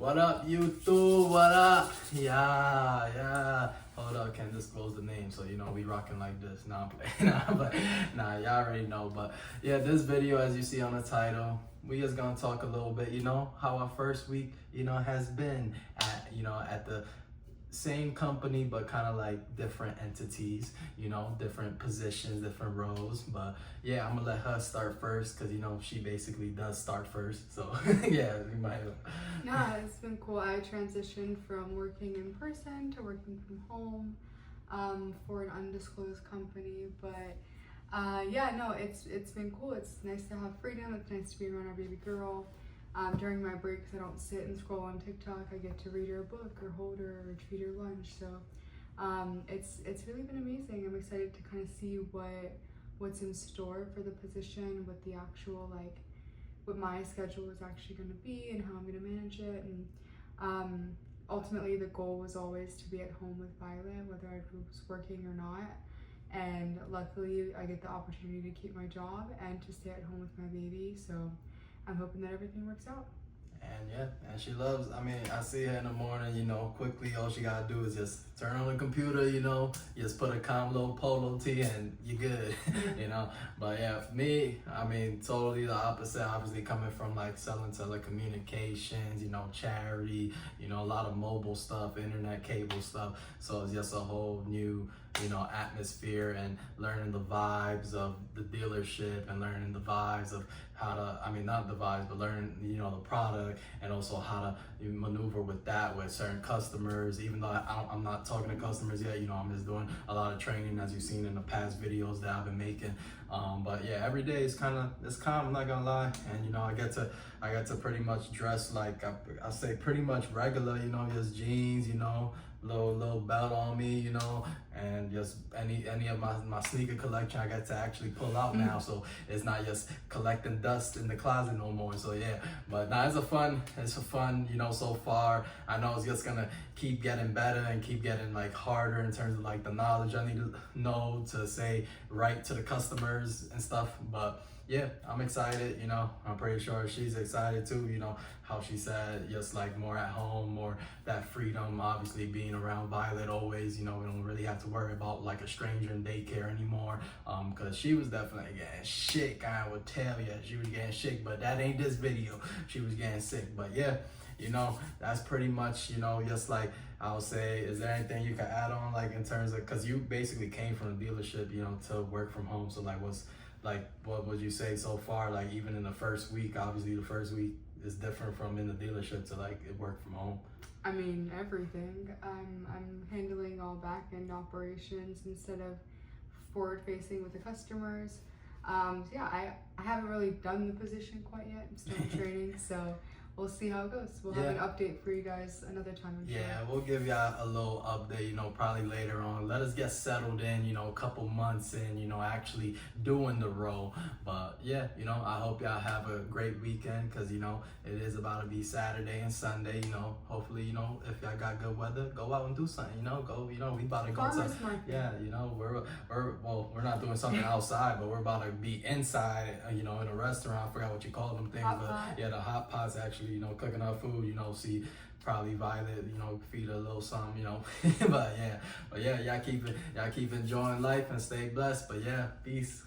What up, YouTube? What up? Yeah. Hold up, can't disclose the name, so you know we rocking like this. Nah, I'm playing. Nah, y'all already know. But yeah, this video, as you see on the title, we just gonna talk a little bit, how our first week, has been at the same company, but kind of like different entities, different positions, different roles. But yeah, I'm gonna let her start first because she basically does start first. So yeah, we might. Yeah, it's been cool. I transitioned from working in person to working from home for an undisclosed company. But yeah, no, it's been cool. It's nice to have freedom. It's nice to be around our baby girl. During my breaks, I don't sit and scroll on TikTok. I get to read her a book or hold her or treat her lunch. So it's really been amazing. I'm excited to kind of see what's in store for the position, what the actual what my schedule is actually going to be and how I'm going to manage it. And ultimately, the goal was always to be at home with Violet, whether I was working or not. And luckily, I get the opportunity to keep my job and to stay at home with my baby. So I'm hoping that everything works out. And she loves, I see her in the morning, quickly, all she gotta do is just turn on the computer, just put a calm little polo tee and you're good, But yeah, for me, totally the opposite, obviously coming from like selling telecommunications, charity, a lot of mobile stuff, internet cable stuff. So it's just a whole new, atmosphere and learning the vibes of the dealership and learning the vibes of how to, not the vibes, but learn, the product and also how to maneuver with that with certain customers. Even though I'm not talking to customers yet, I'm just doing a lot of training as you've seen in the past videos that I've been making. But yeah, every day is kind of, I'm not gonna lie. And I get to pretty much dress like, I say pretty much regular, just jeans, little belt on me, and just any of my sneaker collection I get to actually pull out now, so it's not just collecting dust in the closet no more. So yeah, but now it's a fun, so far. I know it's just gonna keep getting better and keep getting like harder in terms of like the knowledge I need to know to say right to the customers and stuff. But yeah, I'm excited, I'm pretty sure she's excited too, how she said just like more at home, more that freedom, obviously being around Violet always, we don't really have to worry about like a stranger in daycare anymore, because she was definitely getting sick. I would tell you, she was getting sick, but that ain't this video. She was getting sick. But yeah, that's pretty much, just like I would say, is there anything you can add on like in terms of, because you basically came from the dealership, to work from home. So what would you say so far, like even in the first week? Obviously the first week is different from in the dealership to like work from home. Everything. I'm handling all back-end operations instead of forward-facing with the customers. So yeah, I haven't really done the position quite yet. I'm still in training, so we'll see how it goes. We'll have an update for you guys another time, I'm sure. Yeah, we'll give y'all a little update, probably later on. Let us get settled in, a couple months in, actually doing the role. But yeah, I hope y'all have a great weekend because, it is about to be Saturday and Sunday, hopefully, if y'all got good weather, go out and do something, go, we about to go Farmers to, market. yeah, we're not doing something outside, but we're about to be inside, in a restaurant. I forgot what you call them things, yeah, the hot pots actually, cooking up food, see probably Violet, feed her a little something, but yeah, y'all keep enjoying life and stay blessed. But yeah, peace.